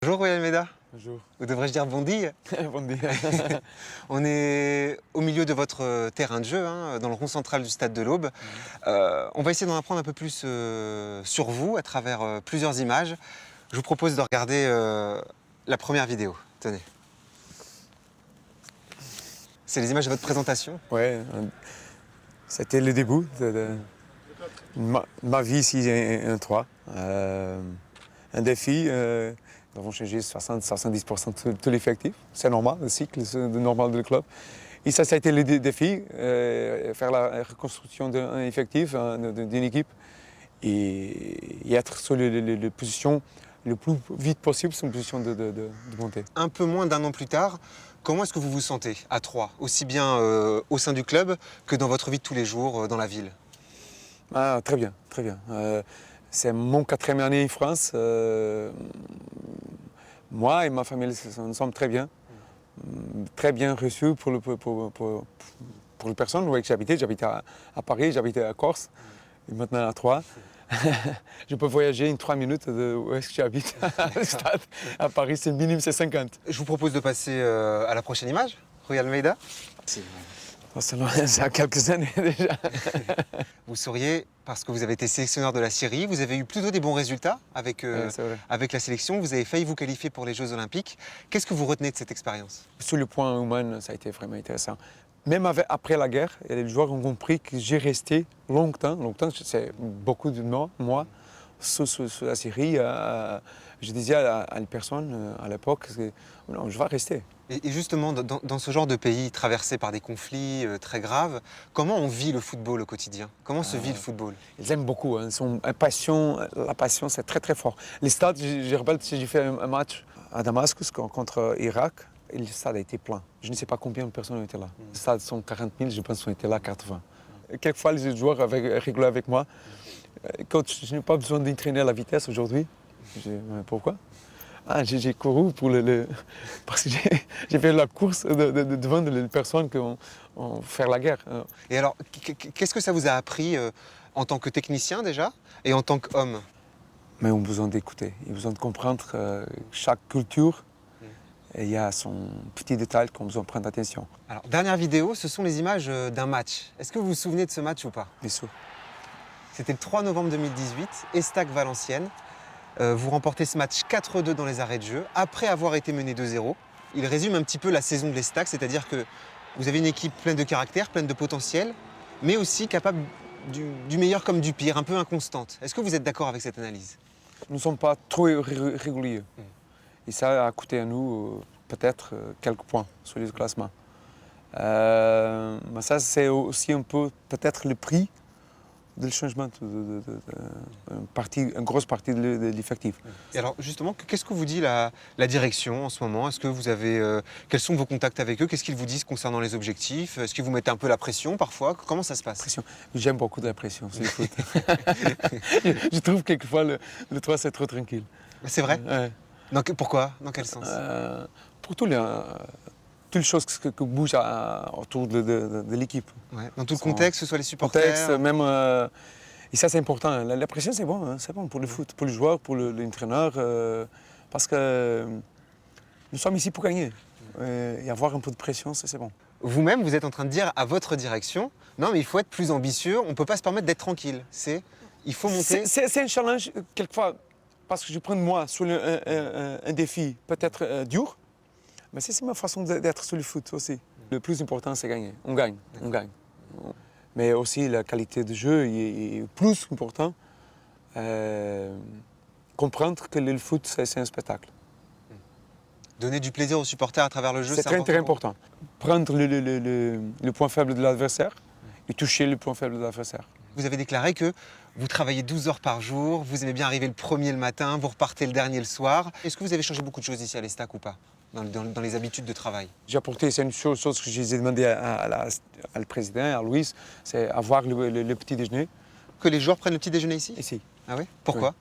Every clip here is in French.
Bonjour Rui Almeida, Bonjour. ou devrais-je dire bon dia? Bon dia. On est au milieu de votre terrain de jeu, hein, dans le rond central du stade de l'Aube. On va essayer d'en apprendre un peu plus sur vous à travers plusieurs images. Je vous propose de regarder la première vidéo. Tenez. C'est les images de votre présentation. Ouais, c'était le début de ma vie ici en 3. Un défi, nous avons changé 60-70% de tout l'effectif. C'est normal, le cycle normal du club. Et ça a été le défi, faire la reconstruction d'un effectif, d'une équipe et être sur les positions le plus vite possible sur une position de montée. Un peu moins d'un an plus tard, comment est-ce que vous vous sentez à Troyes, aussi bien au sein du club que dans votre vie de tous les jours dans la ville? Ah, très bien, très bien. C'est mon 4e année en France. Moi et ma famille, nous sommes très bien reçus pour les personnes où j'habitais. J'habitais à Paris, j'habitais à Corse, et maintenant à Troyes. Je peux voyager en 3 minutes de où est-ce que j'habite, au stade. À Paris, c'est le minimum, c'est 50. Je vous propose de passer à la prochaine image, Rui Almeida. Ça a quelques années déjà. Vous sauriez, parce que vous avez été sélectionneur de la Syrie, vous avez eu plutôt des bons résultats avec, Ouais, c'est vrai. avec la sélection, vous avez failli vous qualifier pour les Jeux Olympiques. Qu'est-ce que vous retenez de cette expérience? Sur le point humain, ça a été vraiment intéressant. Même après la guerre, les joueurs ont compris que j'ai resté longtemps, c'est beaucoup de mois, sur la Syrie. Je disais à les personnes à l'époque que non, je vais rester. Et justement, dans ce genre de pays traversé par des conflits très graves, comment on vit le football au quotidien? Comment se vit le football? Ils aiment beaucoup, hein. La passion, c'est très très fort. Les stades, je rappelle, j'ai fait un match à Damascus contre Irak, et le stade a été plein. Je ne sais pas combien de personnes ont été là. Le stade sont 40 000, je pense qu'ils ont été là 80. Quelquefois, les joueurs rigolaient avec moi. Coach, je n'ai pas besoin d'entraîner à la vitesse aujourd'hui. Je dis, mais pourquoi? Ah, j'ai couru parce que j'ai fait la course devant les personnes qui ont fait la guerre. Et alors, qu'est-ce que ça vous a appris en tant que technicien déjà et en tant qu'homme? Mais on a besoin d'écouter, il a besoin de comprendre chaque culture. Et il y a son petit détail qu'on a besoin de prendre attention. Alors, dernière vidéo, ce sont les images d'un match. Est-ce que vous vous souvenez de ce match ou pas? Bien sûr. C'était le 3 novembre 2018, Estac-Valenciennes. Vous remportez ce match 4-2 dans les arrêts de jeu, après avoir été mené 2-0. Il résume un petit peu la saison de l'Estac, c'est-à-dire que vous avez une équipe pleine de caractère, pleine de potentiel, mais aussi capable du meilleur comme du pire, un peu inconstante. Est-ce que vous êtes d'accord avec cette analyse? Nous ne sommes pas trop réguliers. Et ça a coûté à nous peut-être quelques points sur les classements. Mais ça, c'est aussi un peu peut-être le prix du changement une grosse partie de l'effectif. Et alors justement, qu'est-ce que vous dit la direction en ce moment? Est-ce que vous avez, quels sont vos contacts avec eux? Qu'est-ce qu'ils vous disent concernant les objectifs? Est-ce qu'ils vous mettent un peu la pression parfois? Comment ça se passe? Pression. J'aime beaucoup de la pression sur le foot. Je trouve quelquefois le 3 c'est trop tranquille. C'est vrai? Ouais. Pourquoi? Dans quel sens? Pour toutes les choses qui bougent autour de l'équipe. Ouais. Dans tout le contexte, que ce soit les supporters. Contexte, même, et ça c'est important. La pression c'est bon, hein, c'est bon pour le foot, pour les joueurs, pour l'entraîneur, parce que nous sommes ici pour gagner. Et avoir un peu de pression, c'est bon. Vous-même, vous êtes en train de dire à votre direction, non mais il faut être plus ambitieux, on ne peut pas se permettre d'être tranquille. Il faut monter. C'est un challenge quelquefois, parce que je prends moi sur un défi peut-être dur, mais c'est ma façon d'être sur le foot aussi. Le plus important c'est gagner, on gagne. Mais aussi la qualité de jeu est plus important. Comprendre que le foot c'est un spectacle. Donner du plaisir aux supporters à travers le jeu, C'est très important. Prendre le point faible de l'adversaire et toucher le point faible de l'adversaire. Vous avez déclaré que vous travaillez 12 heures par jour, vous aimez bien arriver le premier le matin, vous repartez le dernier le soir. Est-ce que vous avez changé beaucoup de choses ici à l'Estac ou pas, dans les habitudes de travail? J'ai apporté, c'est une chose que j'ai demandé à le président, à Louis, c'est avoir le petit déjeuner. Que les joueurs prennent le petit déjeuner ici? Ici. Ah oui? Pourquoi? Oui.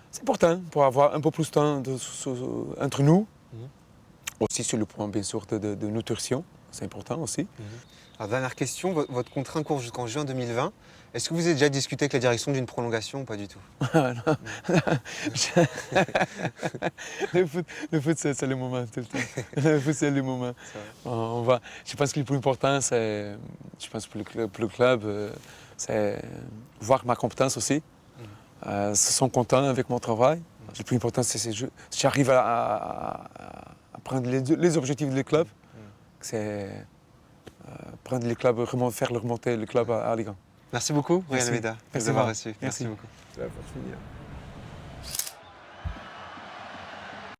C'est important pour avoir un peu plus de temps entre nous. Aussi sur le point bien sûr de nutrition. c'est important aussi. Alors, dernière question, votre contrat court jusqu'en juin 2020. Est-ce que vous avez déjà discuté avec la direction d'une prolongation ou pas du tout? Le foot, c'est le moment tout le temps. Le foot, c'est le moment. Je pense que le plus important, c'est, je pense pour le club, c'est voir ma compétence aussi. Ils sont contents avec mon travail. Le plus important, c'est si j'arrive à prendre les objectifs du club, c'est prendre le club, faire remonter le club à Ligue 1. Merci beaucoup, Brian Merci. Almeida, de Merci, nous avoir Marc. reçus. Merci. Merci beaucoup. Ça va finir.